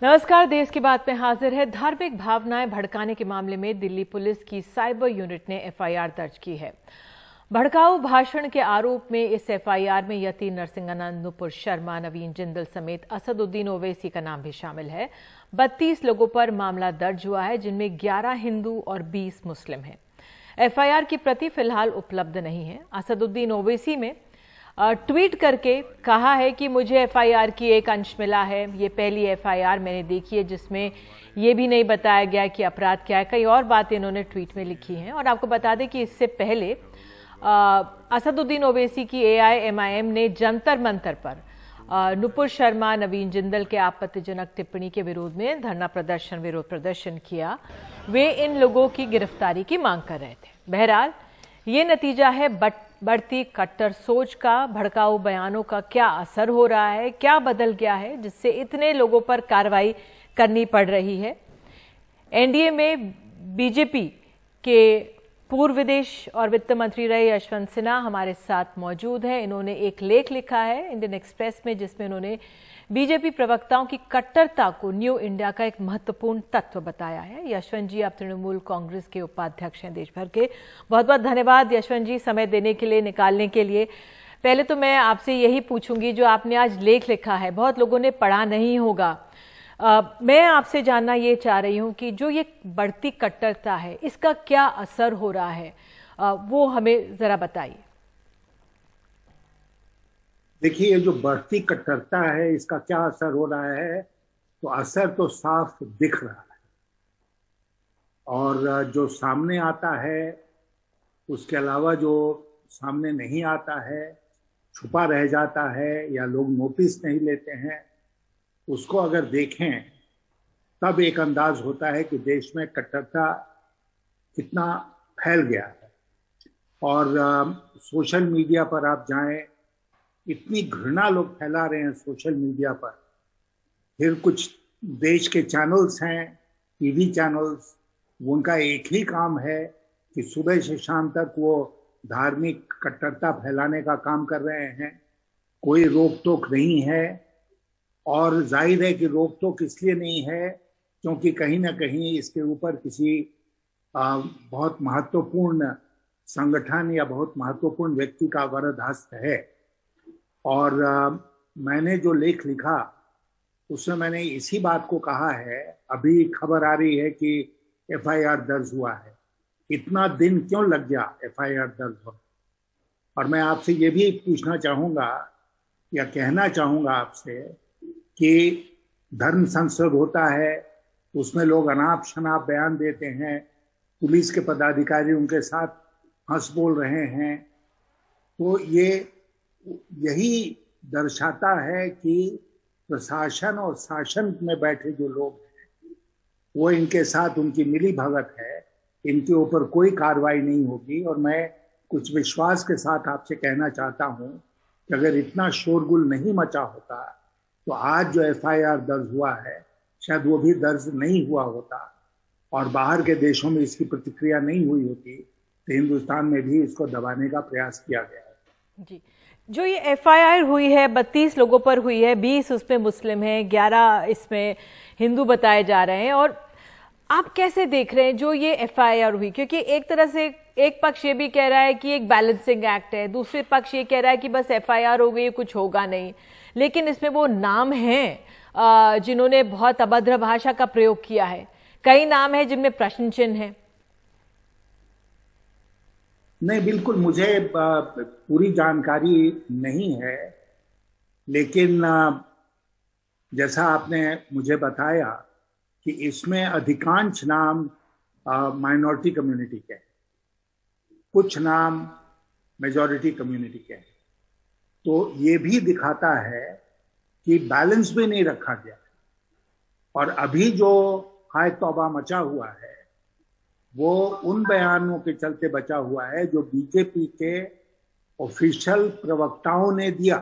नमस्कार। देश की बात में हाजिर है। धार्मिक भावनाएं भड़काने के मामले में दिल्ली पुलिस की साइबर यूनिट ने एफआईआर दर्ज की है। भड़काऊ भाषण के आरोप में इस एफआईआर में यति नरसिंहानंद, नुपुर शर्मा, नवीन जिंदल समेत असदुद्दीन ओवैसी का नाम भी शामिल है। 32 लोगों पर मामला दर्ज हुआ है, जिनमें 11 हिंदू और 20 मुस्लिम हैं। एफआईआर की प्रति फिलहाल उपलब्ध नहीं है। असदुद्दीन ओवैसी में ट्वीट करके कहा है कि मुझे एफआईआर की एक अंश मिला है। ये पहली एफआईआर मैंने देखी है जिसमें ये भी नहीं बताया गया कि अपराध क्या है। कई और बातें इन्होंने ट्वीट में लिखी हैं। और आपको बता दें कि इससे पहले असदुद्दीन ओवैसी की एआईएमआईएम ने जंतर मंतर पर नुपुर शर्मा, नवीन जिंदल के आपत्तिजनक टिप्पणी के विरोध में विरोध प्रदर्शन किया। वे इन लोगों की गिरफ्तारी की मांग कर रहे थे। बहरहाल ये नतीजा है बढ़ती कट्टर सोच का। भड़काऊ बयानों का क्या असर हो रहा है, क्या बदल गया है जिससे इतने लोगों पर कार्रवाई करनी पड़ रही है। एनडीए में बीजेपी के पूर्व विदेश और वित्त मंत्री रहे यशवंत सिन्हा हमारे साथ मौजूद हैं। इन्होंने एक लेख लिखा है इंडियन एक्सप्रेस में, जिसमें इन्होंने बीजेपी प्रवक्ताओं की कट्टरता को न्यू इंडिया का एक महत्वपूर्ण तत्व बताया है। यशवंत जी, आप तृणमूल कांग्रेस के उपाध्यक्ष हैं देश भर के। बहुत बहुत धन्यवाद यशवंत जी, समय देने के लिए, निकालने के लिए। पहले तो मैं आपसे यही पूछूंगी, जो आपने आज लेख लिखा है, बहुत लोगों ने पढ़ा नहीं होगा। मैं आपसे जानना ये चाह रही हूं कि जो ये बढ़ती कट्टरता है, इसका क्या असर हो रहा है, वो हमें जरा बताइए। देखिए, ये जो बढ़ती कट्टरता है, इसका क्या असर हो रहा है, तो असर तो साफ दिख रहा है। और जो सामने आता है, उसके अलावा जो सामने नहीं आता है, छुपा रह जाता है या लोग नोटिस नहीं लेते हैं, उसको अगर देखें तब एक अंदाज होता है कि देश में कट्टरता कितना फैल गया है। और सोशल मीडिया पर आप जाएं, इतनी घृणा लोग फैला रहे हैं सोशल मीडिया पर। फिर कुछ देश के चैनल्स हैं, टीवी चैनल्स, उनका एक ही काम है कि सुबह से शाम तक वो धार्मिक कट्टरता फैलाने का काम कर रहे हैं। कोई रोक टोक नहीं है। और जाहिर है कि रोक टोक इसलिए नहीं है क्योंकि कहीं ना कहीं इसके ऊपर किसी बहुत महत्वपूर्ण संगठन या बहुत महत्वपूर्ण व्यक्ति का वरद हस्त है। और मैंने जो लेख लिखा उसमें मैंने इसी बात को कहा है। अभी खबर आ रही है कि एफआईआर दर्ज हुआ है। इतना दिन क्यों लग गया एफआईआर दर्ज होने? और मैं आपसे ये भी पूछना चाहूँगा या कहना चाहूँगा आपसे कि धर्म संसद होता है, उसमें लोग अनाप शनाप बयान देते हैं, पुलिस के पदाधिकारी उनके साथ हंस बोल रहे हैं। तो ये यही दर्शाता है कि प्रशासन और शासन में बैठे जो लोग हैं, वो इनके साथ उनकी मिली भगत है। इनके ऊपर कोई कार्रवाई नहीं होगी। और मैं कुछ विश्वास के साथ आपसे कहना चाहता हूं कि अगर इतना शोरगुल नहीं मचा होता तो आज जो एफआईआर दर्ज हुआ है, शायद वो भी दर्ज नहीं हुआ होता। और बाहर के देशों में इसकी प्रतिक्रिया नहीं हुई होती, तो हिंदुस्तान में भी इसको दबाने का प्रयास किया गया है। जी, जो ये एफआईआर हुई है 32 लोगों पर हुई है, 20 उसमें मुस्लिम हैं, 11 इसमें हिंदू बताए जा रहे हैं। और आप कैसे देख रहे हैं जो ये एफआईआर हुई? क्योंकि एक तरह से एक पक्ष ये भी कह रहा है कि एक बैलेंसिंग एक्ट है, दूसरे पक्ष ये कह रहा है कि बस एफआईआर हो गई, कुछ होगा नहीं। लेकिन इसमें वो नाम हैं जिन्होंने बहुत अभद्र भाषा का प्रयोग किया है, कई नाम है जिनमें प्रश्न चिन्ह है। नहीं, बिल्कुल मुझे पूरी जानकारी नहीं है, लेकिन जैसा आपने मुझे बताया कि इसमें अधिकांश नाम माइनॉरिटी कम्युनिटी के हैं, कुछ नाम मेजॉरिटी कम्युनिटी के हैं। तो ये भी दिखाता है कि बैलेंस भी नहीं रखा गया। और अभी जो हाय तौबा मचा हुआ है, वो उन बयानों के चलते बचा हुआ है जो बीजेपी के ऑफिशियल प्रवक्ताओं ने दिया।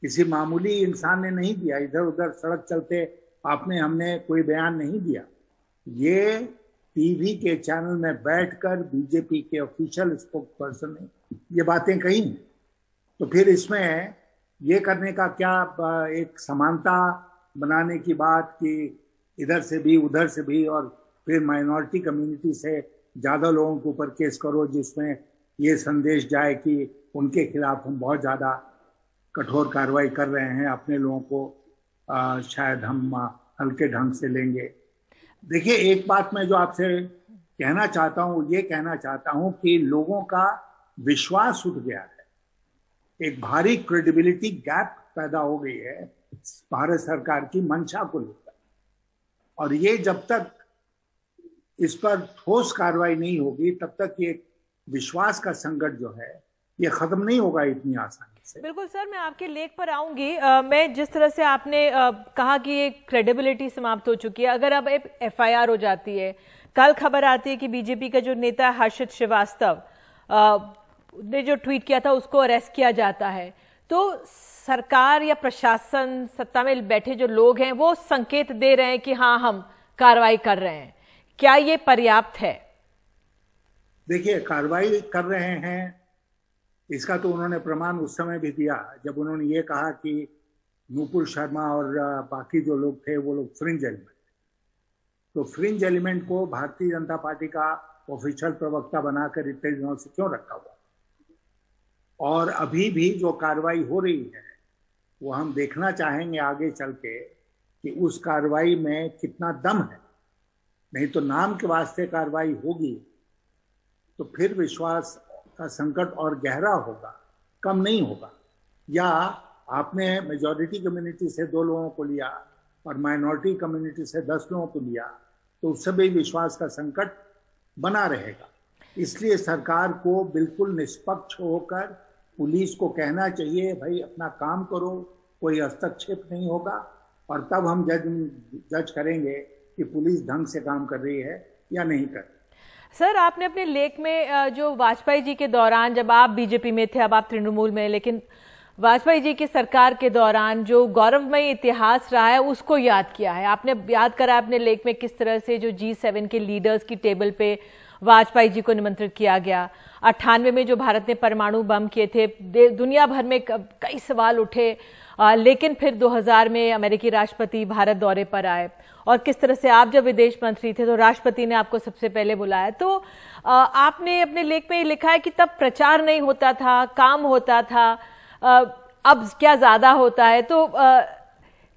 किसी मामूली इंसान ने नहीं दिया। इधर उधर सड़क चलते आपने हमने कोई बयान नहीं दिया। ये टीवी के चैनल में बैठकर बीजेपी के ऑफिशियल स्पोक्स पर्सन ने ये बातें कही। तो फिर इसमें ये करने का क्या एक समानता बनाने की बात कि इधर से भी उधर से भी, और फिर माइनॉरिटी कम्युनिटी से ज्यादा लोगों के ऊपर केस करो जिसमें ये संदेश जाए कि उनके खिलाफ हम बहुत ज्यादा कठोर कार्रवाई कर रहे हैं, अपने लोगों को शायद हम हल्के ढंग से लेंगे। देखिए, एक बात मैं जो आपसे कहना चाहता हूं, ये कहना चाहता हूं कि लोगों का विश्वास उठ गया है, एक भारी क्रेडिबिलिटी गैप पैदा हो गई है भारत सरकार की मंशा को लेकर, और ये जब तक इस पर ठोस कार्रवाई नहीं होगी तब तक ये विश्वास का संकट जो है ये खत्म नहीं होगा इतनी आसानी से। बिल्कुल सर, मैं आपके लेख पर आऊंगी। मैं जिस तरह से आपने कहा कि ये क्रेडिबिलिटी समाप्त हो चुकी है, अगर अब एफआईआर हो जाती है, कल खबर आती है कि बीजेपी का जो नेता हर्षित श्रीवास्तव ने जो ट्वीट किया था उसको अरेस्ट किया जाता है, तो सरकार या प्रशासन, सत्ता में बैठे जो लोग हैं वो संकेत दे रहे हैं कि हाँ हम कार्रवाई कर रहे हैं। क्या ये पर्याप्त है? देखिए, कार्रवाई कर रहे हैं इसका तो उन्होंने प्रमाण उस समय भी दिया जब उन्होंने ये कहा कि नूपुर शर्मा और बाकी जो लोग थे वो लोग फ्रिंज एलिमेंट। तो फ्रिंज एलिमेंट को भारतीय जनता पार्टी का ऑफिशियल प्रवक्ता बनाकर इतने दिनों से क्यों रखा हुआ? और अभी भी जो कार्रवाई हो रही है वो हम देखना चाहेंगे आगे चल के कि उस कार्रवाई में कितना दम है। नहीं तो नाम के वास्ते कार्रवाई होगी तो फिर विश्वास का संकट और गहरा होगा, कम नहीं होगा। या आपने मेजॉरिटी कम्युनिटी से 2 लोगों को लिया और माइनॉरिटी कम्युनिटी से 10 लोगों को लिया तो उससे भी विश्वास का संकट बना रहेगा। इसलिए सरकार को बिल्कुल निष्पक्ष होकर पुलिस को कहना चाहिए, भाई अपना काम करो, कोई हस्तक्षेप नहीं होगा, और तब हम जज करेंगे कि पुलिस ढंग से काम कर रही है या नहीं कर रही। सर, आपने अपने लेख में जो वाजपेयी जी के दौरान, जब आप बीजेपी में थे, अब आप तृणमूल में, लेकिन वाजपेयी जी की सरकार के दौरान जो गौरवमयी इतिहास रहा है उसको याद किया है। आपने याद करा अपने लेख में किस तरह से जो G7 के लीडर्स की टेबल पे वाजपेयी जी को निमंत्रित किया गया। 98 में जो भारत ने परमाणु बम किए थे, दुनिया भर में कई सवाल उठे, लेकिन फिर 2000 में अमेरिकी राष्ट्रपति भारत दौरे पर आए, और किस तरह से आप जब विदेश मंत्री थे तो राष्ट्रपति ने आपको सबसे पहले बुलाया। तो आपने अपने लेख में लिखा है कि तब प्रचार नहीं होता था, काम होता था, अब क्या ज्यादा होता है। तो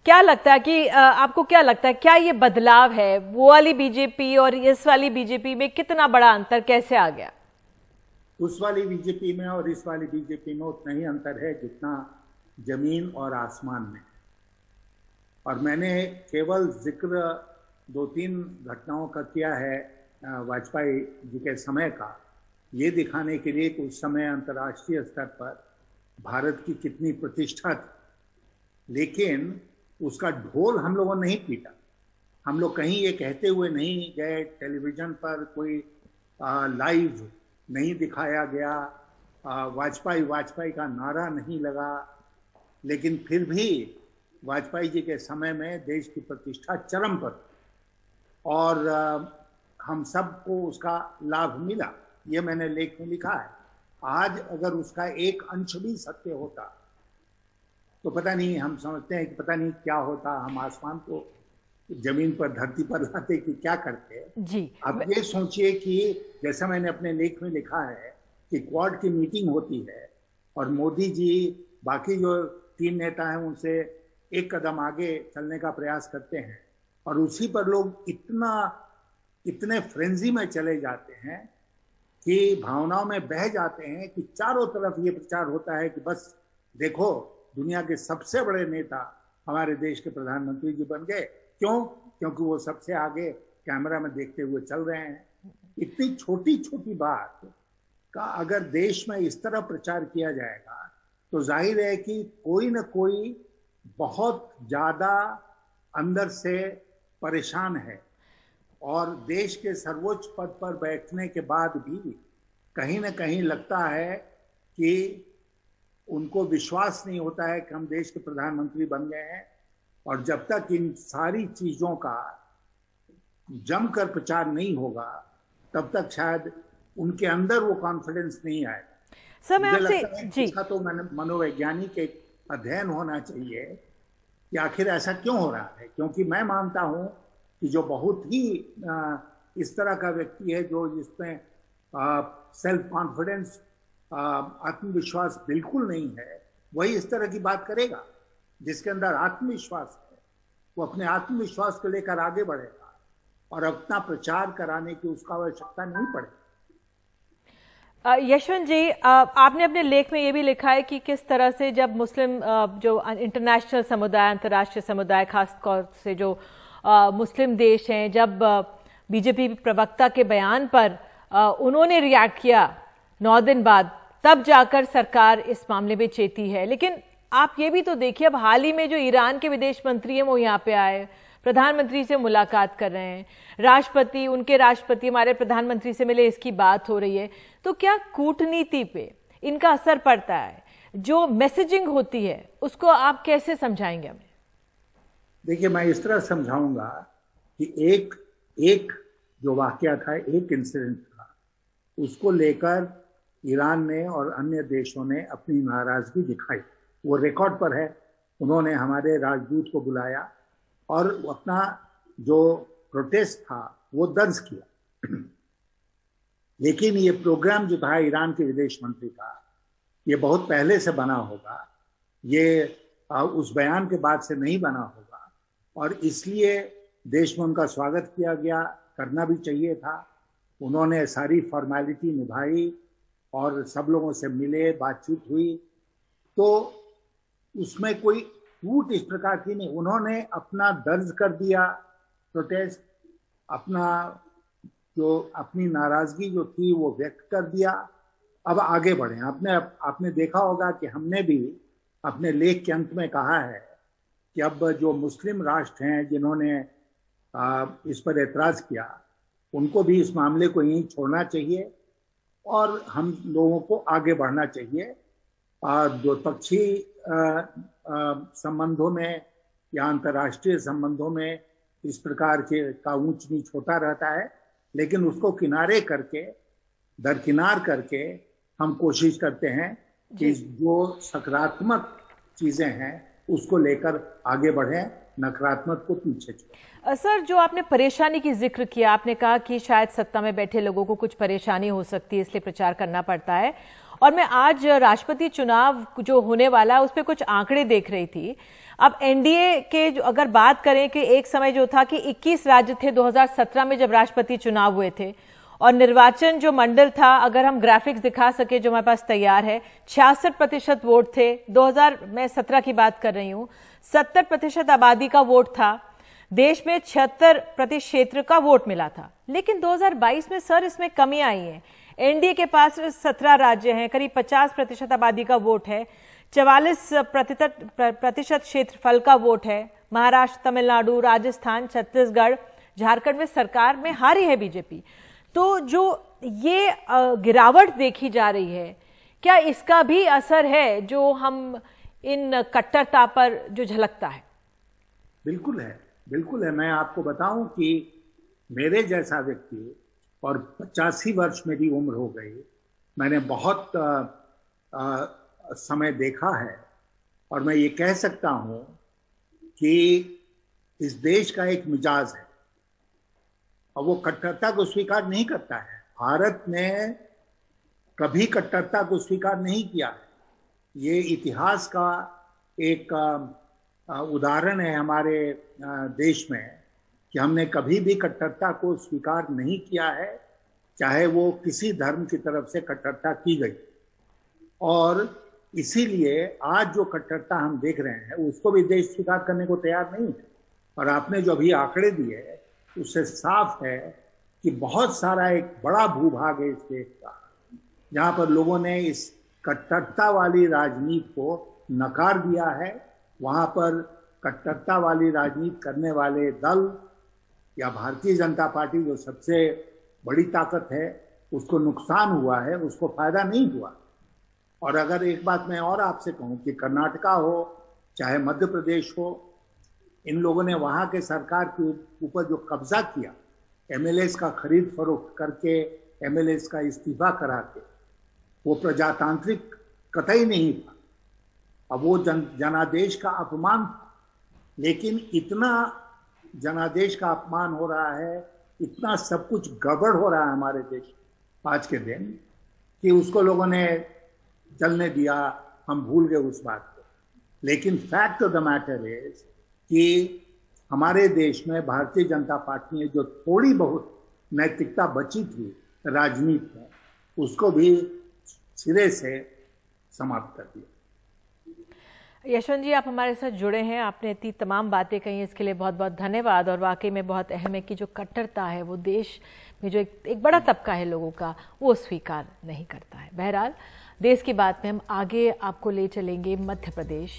क्या लगता है कि आपको क्या लगता है, क्या ये बदलाव है? वो वाली बीजेपी और इस वाली बीजेपी में कितना बड़ा अंतर कैसे आ गया? उस वाली बीजेपी में और इस वाली बीजेपी में उतना ही अंतर है जितना जमीन और आसमान में। और मैंने केवल जिक्र 2-3 घटनाओं का किया है वाजपेयी जी के समय का, ये दिखाने के लिए कि उस समय अंतर्राष्ट्रीय स्तर पर भारत की कितनी प्रतिष्ठा थी, लेकिन उसका ढोल हम लोगों ने नहीं पीटा। हम लोग कहीं ये कहते हुए नहीं गए, टेलीविजन पर कोई लाइव नहीं दिखाया गया, वाजपेयी का नारा नहीं लगा, लेकिन फिर भी वाजपेयी जी के समय में देश की प्रतिष्ठा चरम पर और हम सबको उसका लाभ मिला। ये मैंने लेख में लिखा है। आज अगर उसका एक अंश भी सत्य होता तो पता नहीं, हम समझते हैं कि पता नहीं क्या होता, हम आसमान को जमीन पर, धरती पर लाते कि क्या करते जी। अब ये सोचिए कि जैसा मैंने अपने लेख में लिखा है कि क्वाड की मीटिंग होती है और मोदी जी बाकी जो 3 नेता हैं उनसे एक कदम आगे चलने का प्रयास करते हैं, और उसी पर लोग इतने फ्रेंजी में चले जाते हैं कि भावनाओं में बह जाते हैं कि चारों तरफ ये प्रचार होता है कि बस देखो दुनिया के सबसे बड़े नेता हमारे देश के प्रधानमंत्री जी बन गए। क्यों? क्योंकि वो सबसे आगे कैमरा में देखते हुए चल रहे हैं। इतनी छोटी छोटी बात का अगर देश में इस तरह प्रचार किया जाएगा तो जाहिर है कि कोई न कोई बहुत ज्यादा अंदर से परेशान है, और देश के सर्वोच्च पद पर बैठने के बाद भी कहीं न कहीं लगता है कि उनको विश्वास नहीं होता है कि हम देश के प्रधानमंत्री बन गए हैं। और जब तक इन सारी चीजों का जमकर प्रचार नहीं होगा तब तक शायद उनके अंदर वो कॉन्फिडेंस नहीं आएगा। सर, मैं आपसे जी, इसका तो मनोवैज्ञानिक एक अध्ययन होना चाहिए कि आखिर ऐसा क्यों हो रहा है। क्योंकि मैं मानता हूं कि जो बहुत ही इस तरह का व्यक्ति है जो जिसमें सेल्फ कॉन्फिडेंस, आत्मविश्वास बिल्कुल नहीं है, वही इस तरह की बात करेगा। जिसके अंदर आत्मविश्वास है वो अपने आत्मविश्वास को लेकर आगे बढ़ेगा और अपना प्रचार कराने की उसका आवश्यकता नहीं पड़ेगी। यशवंत जी, आपने अपने लेख में ये भी लिखा है कि किस तरह से जब मुस्लिम जो इंटरनेशनल समुदाय, अंतर्राष्ट्रीय समुदाय, खासतौर से जो मुस्लिम देश हैं, जब बीजेपी प्रवक्ता के बयान पर उन्होंने रिएक्ट किया 9 दिन बाद, तब जाकर सरकार इस मामले में चेती है। लेकिन आप ये भी तो देखिए, अब हाल ही में जो ईरान के विदेश मंत्री हैं वो यहाँ पे आए, प्रधानमंत्री से मुलाकात कर रहे हैं, राष्ट्रपति, उनके राष्ट्रपति हमारे प्रधानमंत्री से मिले, इसकी बात हो रही है। तो क्या कूटनीति पे इनका असर पड़ता है? जो मैसेजिंग होती है उसको आप कैसे समझाएंगे हमें? देखिए, मैं इस तरह समझाऊंगा कि एक जो वाकया था, एक इंसिडेंट था, उसको लेकर ईरान ने और अन्य देशों ने अपनी नाराजगी दिखाई। वो रिकॉर्ड पर है। उन्होंने हमारे राजदूत को बुलाया और अपना जो प्रोटेस्ट था वो दर्ज किया। लेकिन ये प्रोग्राम जो था ईरान के विदेश मंत्री का, ये बहुत पहले से बना होगा, ये उस बयान के बाद से नहीं बना होगा, और इसलिए देश में उनका स्वागत किया गया, करना भी चाहिए था। उन्होंने सारी फॉर्मेलिटी निभाई और सब लोगों से मिले, बातचीत हुई, तो उसमें कोई टूट इस प्रकार की नहीं। उन्होंने अपना दर्ज कर दिया प्रोटेस्ट, अपनी नाराजगी जो थी वो व्यक्त कर दिया। अब आगे बढ़े। आपने देखा होगा कि हमने भी अपने लेख के अंत में कहा है कि अब जो मुस्लिम राष्ट्र हैं जिन्होंने इस पर एतराज किया, उनको भी इस मामले को यहीं छोड़ना चाहिए और हम लोगों को आगे बढ़ना चाहिए। द्विपक्षीय संबंधों में या अंतर्राष्ट्रीय संबंधों में इस प्रकार का ऊंच नीच होता रहता है, लेकिन उसको किनारे करके, दरकिनार करके हम कोशिश करते हैं कि जो सकारात्मक चीजें हैं उसको लेकर आगे बढ़ें, नकारात्मक को पीछे छोड़ें। सर, जो आपने परेशानी की जिक्र किया, आपने कहा कि शायद सत्ता में बैठे लोगों को कुछ परेशानी हो सकती है, इसलिए प्रचार करना पड़ता है। और मैं आज राष्ट्रपति चुनाव जो होने वाला है उस पर कुछ आंकड़े देख रही थी। अब एनडीए के जो अगर बात करें कि एक समय जो था कि 21 राज्य थे 2017 में जब राष्ट्रपति चुनाव हुए थे, और निर्वाचन जो मंडल था, अगर हम ग्राफिक्स दिखा सके जो हमारे पास तैयार है, 66% वोट थे। 2017 की बात कर रही हूँ। 70% आबादी का वोट था। देश में 76% क्षेत्र का वोट मिला था। लेकिन 2022 में सर इसमें कमी आई है। एनडीए के पास 17 राज्य हैं, करीब 50% आबादी का वोट है, 44% क्षेत्रफल का वोट है। महाराष्ट्र, तमिलनाडु, राजस्थान, छत्तीसगढ़, झारखंड में सरकार में हारी है बीजेपी। तो जो ये गिरावट देखी जा रही है, क्या इसका भी असर है जो हम इन कट्टरता पर जो झलकता है? बिल्कुल है, बिल्कुल है। मैं आपको बताऊं कि मेरे जैसा व्यक्ति, और 85 वर्ष मेरी उम्र हो गई, मैंने बहुत समय देखा है, और मैं ये कह सकता हूं कि इस देश का एक मिजाज है और वो कट्टरता को स्वीकार नहीं करता है। भारत ने कभी कट्टरता को स्वीकार नहीं किया है। ये इतिहास का एक उदाहरण है हमारे देश में कि हमने कभी भी कट्टरता को स्वीकार नहीं किया है, चाहे वो किसी धर्म की तरफ से कट्टरता की गई। और इसीलिए आज जो कट्टरता हम देख रहे हैं उसको भी देश स्वीकार करने को तैयार नहीं है। और आपने जो अभी आंकड़े दिए उससे साफ है कि बहुत सारा एक बड़ा भूभाग है इस देश का जहां पर लोगों ने इस कट्टरता वाली राजनीति को नकार दिया है। वहां पर कट्टरता वाली राजनीति करने वाले दल या भारतीय जनता पार्टी जो सबसे बड़ी ताकत है, उसको नुकसान हुआ है, उसको फायदा नहीं हुआ। और अगर एक बात मैं और आपसे कहूं कि कर्नाटका हो चाहे मध्य प्रदेश हो, इन लोगों ने वहां के सरकार के ऊपर जो कब्जा किया, एमएलएस का खरीद फरोख्त करके, एमएलएस का इस्तीफा करा के, वो प्रजातांत्रिक कतई नहीं था। अब वो जनादेश का अपमान था। लेकिन इतना जनादेश का अपमान हो रहा है, इतना सब कुछ गड़बड़ हो रहा है हमारे देश आज के दिन कि उसको लोगों ने चलने दिया, हम भूल गए उस बात को। लेकिन fact of the matter is कि हमारे देश में भारतीय जनता पार्टी ने जो थोड़ी बहुत नैतिकता बची थी राजनीति में, उसको भी सिरे से समाप्त कर दिया। यशवंत जी, आप हमारे साथ जुड़े हैं, आपने इतनी तमाम बातें कही, इसके लिए बहुत बहुत धन्यवाद। और वाकई में बहुत अहम है कि जो कट्टरता है वो देश में जो एक बड़ा तबका है लोगों का, वो स्वीकार नहीं करता है। बहरहाल देश की बात में हम आगे आपको ले चलेंगे मध्य प्रदेश।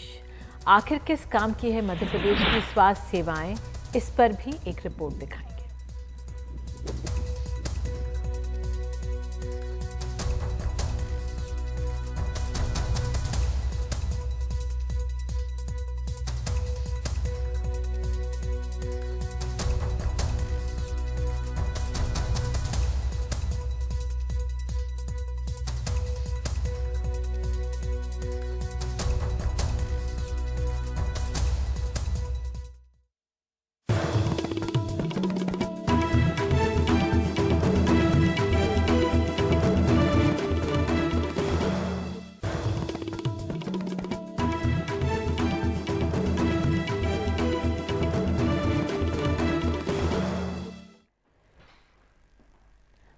आखिर किस काम की है मध्य प्रदेश की स्वास्थ्य सेवाएं, इस पर भी एक रिपोर्ट दिखाएंगे।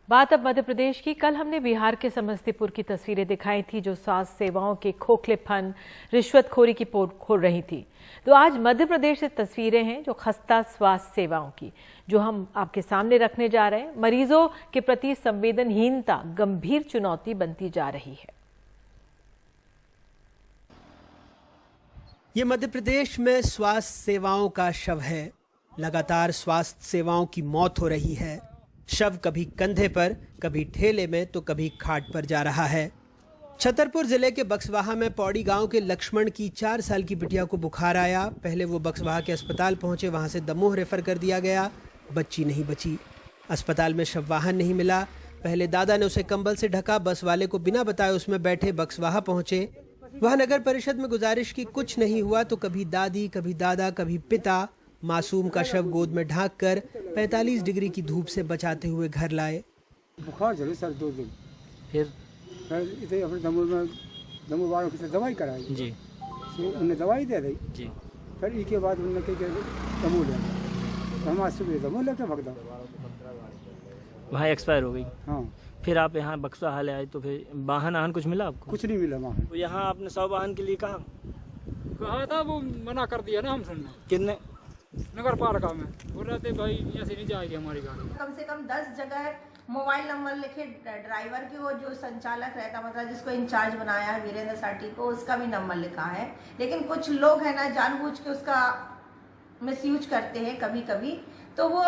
बात अब मध्य प्रदेश की। कल हमने बिहार के समस्तीपुर की तस्वीरें दिखाई थी जो स्वास्थ्य सेवाओं के खोखलेपन, रिश्वतखोरी की पोल खोल रही थी। तो आज मध्य प्रदेश से तस्वीरें हैं जो खस्ता स्वास्थ्य सेवाओं की, जो हम आपके सामने रखने जा रहे हैं। मरीजों के प्रति संवेदनहीनता गंभीर चुनौती बनती जा रही है। ये मध्य प्रदेश में स्वास्थ्य सेवाओं का शव है। लगातार स्वास्थ्य सेवाओं की मौत हो रही है। शव कभी कंधे पर, कभी ठेले में, तो कभी खाट पर जा रहा है। छतरपुर जिले के बक्सवाहा में पौड़ी गांव के लक्ष्मण की 4 साल की बिटिया को बुखार आया। पहले वो बक्सवाहा के अस्पताल पहुंचे, वहां से दमोह रेफर कर दिया गया। बच्ची नहीं बची। अस्पताल में शव वाहन नहीं मिला। पहले दादा ने उसे कंबल से ढका, बस वाले को बिना बताए उसमें बैठे बक्सवाहा पहुंचे। वहां नगर परिषद में गुजारिश की, कुछ नहीं हुआ तो कभी दादी, कभी दादा, कभी पिता मासूम का शव गोद में ढांक कर 45 डिग्री की धूप से बचाते हुए घर लाए। बुखार चले सर 2 दिन, फिर इसे अपने दमोह वालों की दवाई कराई जी, तो उन्हें दवाई दे दी जी। फिर इसके बाद उन्होंने दमोह ले, तो हम आज सुबह दमोह लेकर भग दो, वहाँ एक्सपायर हो गई। हाँ, फिर आप यहाँ बक्सवाहा ले आए, तो फिर वाहन कुछ मिला आपको? कुछ नहीं मिला वहाँ। तो यहाँ आपने 100 वाहन के लिए कहा था, वो मना कर दिया ना हम सुनना। कितने? नगर पालिका में बोल रहे थे भाई ऐसे नहीं जाएगी हमारी गाड़ी। कम से कम 10 जगह मोबाइल नंबर लिखे ड्राइवर की, वो जो संचालक रहता, मतलब जिसको इंचार्ज बनाया है वीरेंद्र साटी को, उसका भी नंबर लिखा है। लेकिन कुछ लोग है ना जानबूझ के उसका मिसयूज करते हैं कभी कभी, तो वो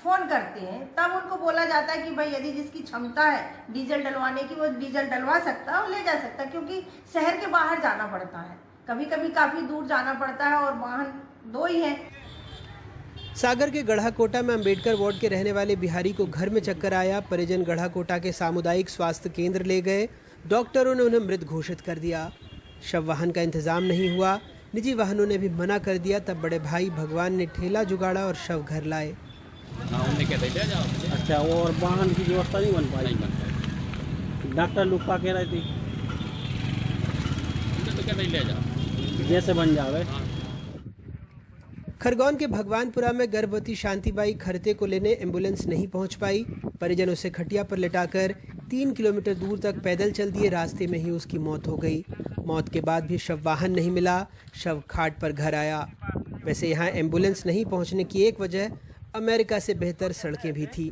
फोन करते हैं, तब उनको बोला जाता है कि भाई यदि जिसकी क्षमता है डीजल डलवाने की, वो डीजल डलवा सकता है और ले जा सकता है, क्योंकि शहर के बाहर जाना पड़ता है, कभी कभी काफी दूर जाना पड़ता है और वाहन 2 ही हैं। सागर के गढ़ाकोटा में अंबेडकर वार्ड के रहने वाले बिहारी को घर में चक्कर आया। परिजन गढ़ाकोटा के सामुदायिक स्वास्थ्य केंद्र ले गए। डॉक्टरों ने उन्हें मृत घोषित कर दिया। शव वाहन का इंतजाम नहीं हुआ। निजी वाहनों ने भी मना कर दिया। तब बड़े भाई भगवान ने ठेला जुगाड़ा और शव घर लाए। अच्छा, और वाहन की व्यवस्था नहीं बन पाई। डॉक्टर लोग का कह रहे थे जैसे बन जावे। खरगोन के भगवानपुरा में गर्भवती शांतिबाई खरते को लेने एम्बुलेंस नहीं पहुंच पाई। परिजन उसे खटिया पर लिटाकर 3 किलोमीटर दूर तक पैदल चल दिए। रास्ते में ही उसकी मौत हो गई। मौत के बाद भी शव वाहन नहीं मिला। शव खाट पर घर आया। वैसे यहाँ एम्बुलेंस नहीं पहुंचने की एक वजह अमेरिका से बेहतर सड़कें भी थी।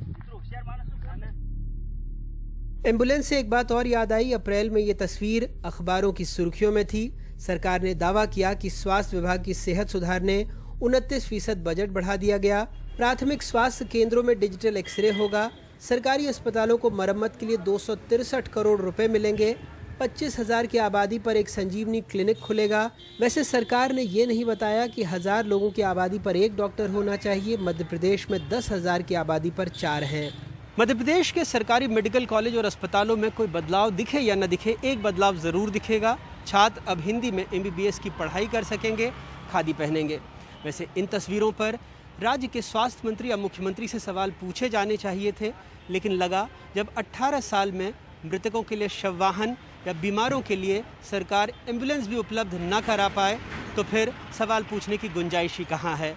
एम्बुलेंस से एक बात और याद आई। अप्रैल में ये तस्वीर अखबारों की सुर्खियों में थी। सरकार ने दावा किया कि स्वास्थ्य विभाग की सेहत सुधारने 29% बजट बढ़ा दिया गया। प्राथमिक स्वास्थ्य केंद्रों में डिजिटल एक्सरे होगा। सरकारी अस्पतालों को मरम्मत के लिए 263 करोड़ रुपए मिलेंगे। 25,000 की आबादी पर एक संजीवनी क्लिनिक खुलेगा। वैसे सरकार ने ये नहीं बताया कि 1000 लोगों की आबादी पर एक डॉक्टर होना चाहिए। मध्य प्रदेश में 10,000 की आबादी पर 4 हैं। मध्य प्रदेश के सरकारी मेडिकल कॉलेज और अस्पतालों में कोई बदलाव दिखे या न दिखे, एक बदलाव जरूर दिखेगा। छात्र अब हिंदी में MBBS की पढ़ाई कर सकेंगे, खादी पहनेंगे। वैसे इन तस्वीरों पर राज्य के स्वास्थ्य मंत्री या मुख्यमंत्री से सवाल पूछे जाने चाहिए थे, लेकिन लगा जब 18 साल में मृतकों के लिए शव वाहन या बीमारों के लिए सरकार एम्बुलेंस भी उपलब्ध न करा पाए तो फिर सवाल पूछने की गुंजाइश ही कहाँ है।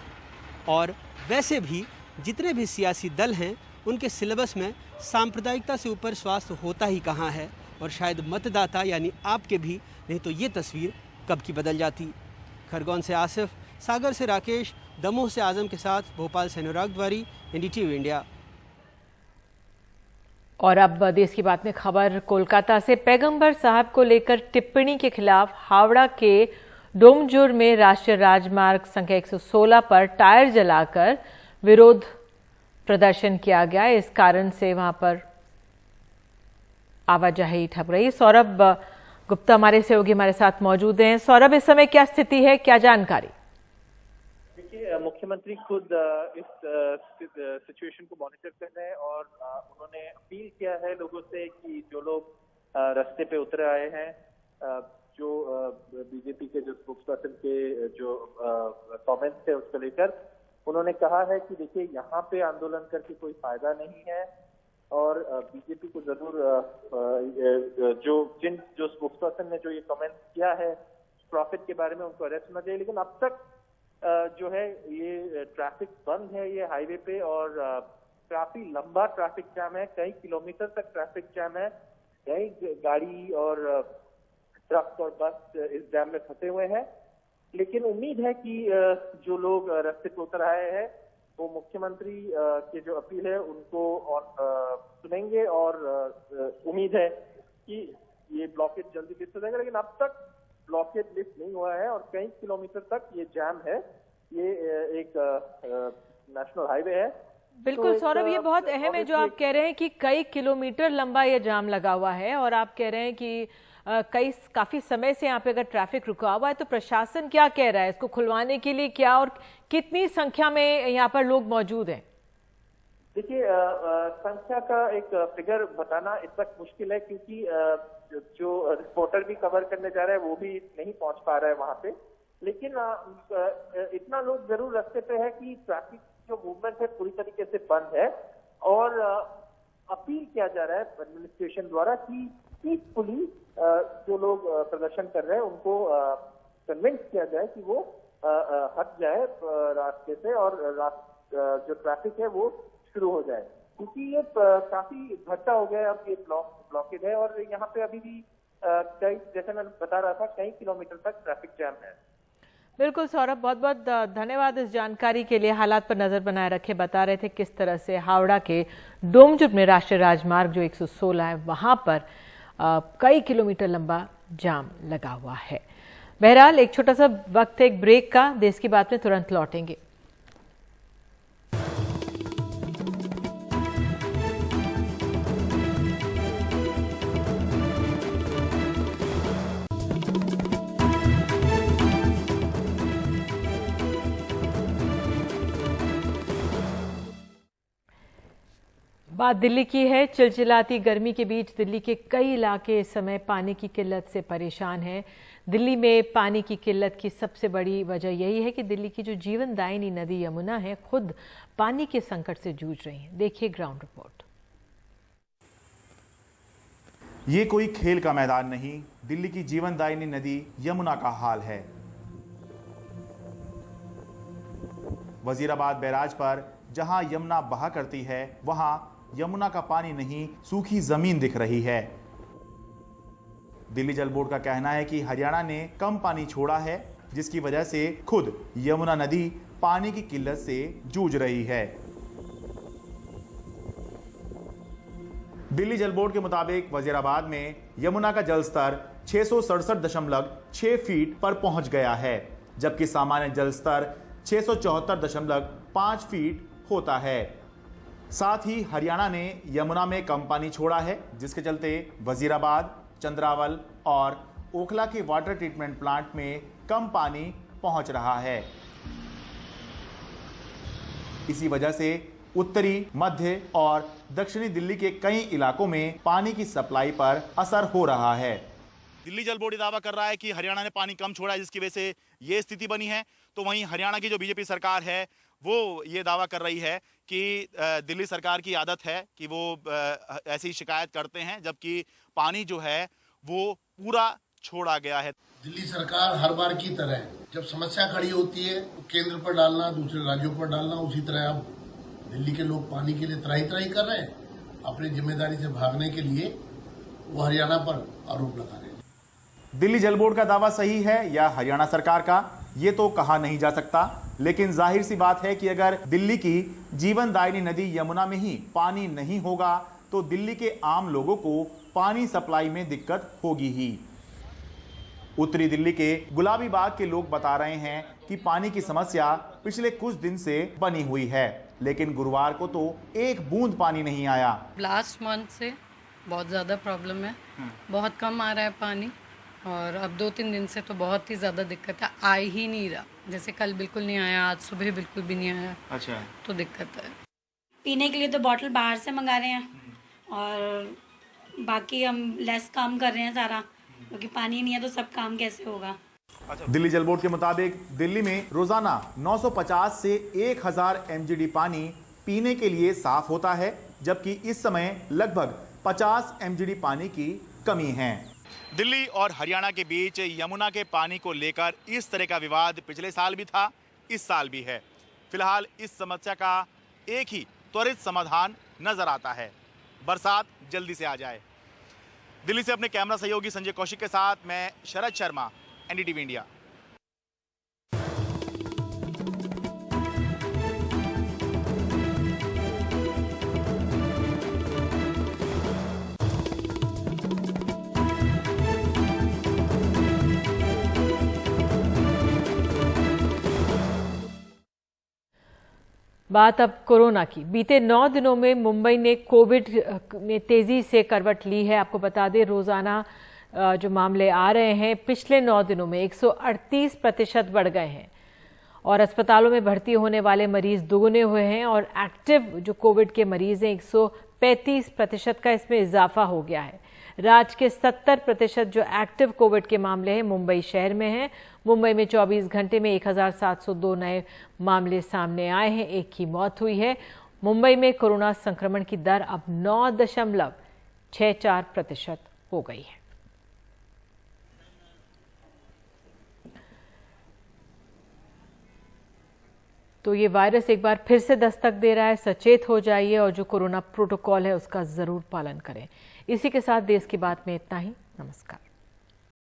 और वैसे भी जितने भी सियासी दल हैं उनके सिलेबस में सांप्रदायिकता से ऊपर स्वास्थ्य होता ही कहाँ है, और शायद मतदाता यानी आपके भी, नहीं तो ये तस्वीर कब की बदल जाती। खरगोन से आसिफ, सागर से राकेश, दमोह से आजम के साथ भोपाल से अनुराग द्वारी, NDTV इंडिया। और अब देश की बात में खबर कोलकाता से। पैगंबर साहब को लेकर टिप्पणी के खिलाफ हावड़ा के डोमजुर में राष्ट्रीय राजमार्ग संख्या 116 पर टायर जलाकर विरोध प्रदर्शन किया गया। इस कारण से वहां पर आवाजाही ठप रही। सौरभ गुप्ता हमारे सहयोगी हमारे साथ मौजूद हैं। सौरभ, इस समय क्या स्थिति है, क्या जानकारी? देखिए, मुख्यमंत्री खुद इस सिचुएशन को मॉनिटर कर रहे हैं और उन्होंने अपील किया है लोगों से कि जो लोग रास्ते पे उतर आए हैं, जो बीजेपी के जो स्पोक्सपर्सन के जो कमेंट्स थे उसको लेकर उन्होंने कहा है कि देखिए यहाँ पे आंदोलन करके कोई फायदा नहीं है और बीजेपी को जरूर जो स्पोक्सपर्सन ने जो ये कमेंट किया है प्रॉफिट के बारे में उनको अरेस्ट होना चाहिए। लेकिन अब तक जो है ये ट्रैफिक बंद है ये हाईवे पे और काफी लंबा ट्रैफिक जाम है, कई किलोमीटर तक ट्रैफिक जाम है, कई गाड़ी और ट्रक और बस इस जाम में फंसे हुए हैं। लेकिन उम्मीद है कि जो लोग रास्ते पे उतर आए हैं वो मुख्यमंत्री की जो अपील है उनको सुनेंगे और उम्मीद है कि ये ब्लॉकेज जल्दी लिफ्ट हो जाएगा। लेकिन अब तक ब्लॉकेज लिफ्ट नहीं हुआ है और कई किलोमीटर तक ये जाम है। ये एक नेशनल हाईवे है। बिल्कुल तो सौरभ, ये बहुत अहम है जो आप कह रहे हैं कि कई किलोमीटर लंबा ये जाम लगा हुआ है और आप कह रहे हैं कि काफी समय से यहाँ पे अगर ट्रैफिक रुका हुआ है तो प्रशासन क्या कह रहा है इसको खुलवाने के लिए, क्या और कितनी संख्या में यहाँ पर लोग मौजूद हैं? देखिए, संख्या का एक फिगर बताना इस वक्त मुश्किल है क्योंकि जो रिपोर्टर भी कवर करने जा रहे हैं वो भी नहीं पहुंच पा रहा है वहां पे। लेकिन इतना लोग जरूर रास्ते पे है कि ट्रैफिक जो मूवमेंट है पूरी तरीके से बंद है और अपील किया जा रहा है एडमिनिस्ट्रेशन द्वारा कि पीसफुली जो लोग प्रदर्शन कर रहे हैं उनको कन्विंस किया जाए कि वो हट जाए रास्ते से और जो ट्रैफिक है वो शुरू हो जाए, क्योंकि ये काफी घटा हो गया। अब ये ब्लॉकेज है और यहाँ पे अभी भी कई, जैसे मैं बता रहा था, कई किलोमीटर तक ट्रैफिक जैम है। बिल्कुल सौरभ, बहुत बहुत धन्यवाद इस जानकारी के लिए। हालात पर नजर बनाए रखे, बता रहे थे किस तरह से हावड़ा के डोमजुर में राष्ट्रीय राजमार्ग जो 116 है वहां पर कई किलोमीटर लंबा जाम लगा हुआ है। बहरहाल एक छोटा सा वक्त है एक ब्रेक का, देश की बात में तुरंत लौटेंगे। बात दिल्ली की है। चिलचिलाती गर्मी के बीच दिल्ली के कई इलाके इस समय पानी की किल्लत से परेशान हैं। दिल्ली में पानी की किल्लत की सबसे बड़ी वजह यही है कि दिल्ली की जो जीवनदायिनी नदी यमुना है खुद पानी के संकट से जूझ रही है। देखिए ग्राउंड रिपोर्ट। ये कोई खेल का मैदान नहीं, दिल्ली की जीवनदायिनी नदी यमुना का हाल है। वजीराबाद बैराज पर जहां यमुना बहा करती है वहां यमुना का पानी नहीं, सूखी जमीन दिख रही है। दिल्ली जल बोर्ड का कहना है कि हरियाणा ने कम पानी छोड़ा है, जिसकी वजह से खुद यमुना नदी पानी की किल्लत से जूझ रही है। दिल्ली जल बोर्ड के मुताबिक वजीराबाद में यमुना का जल स्तर 667.6 फीट पर पहुंच गया है, जबकि सामान्य जल स्तर 674.5 फीट होता है। साथ ही हरियाणा ने यमुना में कम पानी छोड़ा है, जिसके चलते वजीराबाद, चंद्रावल और ओखला के वाटर ट्रीटमेंट प्लांट में कम पानी पहुंच रहा है। इसी वजह से उत्तरी, मध्य और दक्षिणी दिल्ली के कई इलाकों में पानी की सप्लाई पर असर हो रहा है। दिल्ली जल बोर्ड दावा कर रहा है कि हरियाणा ने पानी कम छोड़ा है, जिसकी वजह से ये स्थिति बनी है। तो वहीं हरियाणा की जो बीजेपी सरकार है वो ये दावा कर रही है कि दिल्ली सरकार की आदत है कि वो ऐसी शिकायत करते हैं, जबकि पानी जो है वो पूरा छोड़ा गया है। दिल्ली सरकार हर बार की तरह जब समस्या खड़ी होती है तो केंद्र पर डालना, दूसरे राज्यों पर डालना, उसी तरह अब दिल्ली के लोग पानी के लिए त्राही त्राही कर रहे हैं। अपनी जिम्मेदारी से भागने के लिए वो हरियाणा पर आरोप लगा रहे हैं। दिल्ली जल बोर्ड का दावा सही है या हरियाणा सरकार का, ये तो कहा नहीं जा सकता, लेकिन जाहिर सी बात है कि अगर दिल्ली की जीवनदायिनी नदी यमुना में ही पानी नहीं होगा तो दिल्ली के आम लोगों को पानी सप्लाई में दिक्कत होगी ही। उत्तरी दिल्ली के गुलाबी बाग के लोग बता रहे हैं कि पानी की समस्या पिछले कुछ दिन से बनी हुई है, लेकिन गुरुवार को तो एक बूंद पानी नहीं आया। लास्ट मंथ से बहुत ज़्यादा प्रॉब्लम है, बहुत कम आ रहा है पानी, और अब 2-3 दिन से तो बहुत ही ज़्यादा दिक्कत है, आ ही नहीं रहा। जैसे कल बिल्कुल नहीं आया, आज सुबह बिल्कुल भी नहीं आया। अच्छा, तो दिक्कत है। पीने के लिए तो बॉटल बाहर से मंगा रहे हैं, और बाकी हम लेस काम कर रहे हैं सारा, क्योंकि पानी नहीं है तो सब काम कैसे होगा। दिल्ली जल बोर्ड के मुताबिक दिल्ली में रोजाना 950 से 1000 MGD पानी पीने के लिए साफ होता है, जबकि इस समय लगभग 50 MGD पानी की कमी है। दिल्ली और हरियाणा के बीच यमुना के पानी को लेकर इस तरह का विवाद पिछले साल भी था, इस साल भी है। फिलहाल इस समस्या का एक ही त्वरित समाधान नजर आता है, बरसात जल्दी से आ जाए। दिल्ली से अपने कैमरा सहयोगी संजय कौशिक के साथ मैं शरद शर्मा, NDTV इंडिया। बात अब कोरोना की। बीते 9 दिनों में मुंबई ने कोविड में तेजी से करवट ली है। आपको बता दें, रोजाना जो मामले आ रहे हैं पिछले 9 दिनों में 138% बढ़ गए हैं, और अस्पतालों में भर्ती होने वाले मरीज दोगुने हुए हैं, और एक्टिव जो कोविड के मरीज हैं 135% का इसमें इजाफा हो गया है। राज्य के 70% जो एक्टिव कोविड के मामले हैं मुंबई शहर में हैं। मुंबई में 24 घंटे में 1702 नए मामले सामने आए हैं, एक ही मौत हुई है। मुंबई में कोरोना संक्रमण की दर अब 9.64% हो गई है। तो ये वायरस एक बार फिर से दस्तक दे रहा है। सचेत हो जाइए और जो कोरोना प्रोटोकॉल है उसका जरूर पालन करें। इसी के साथ देश की बात में इतना ही। नमस्कार।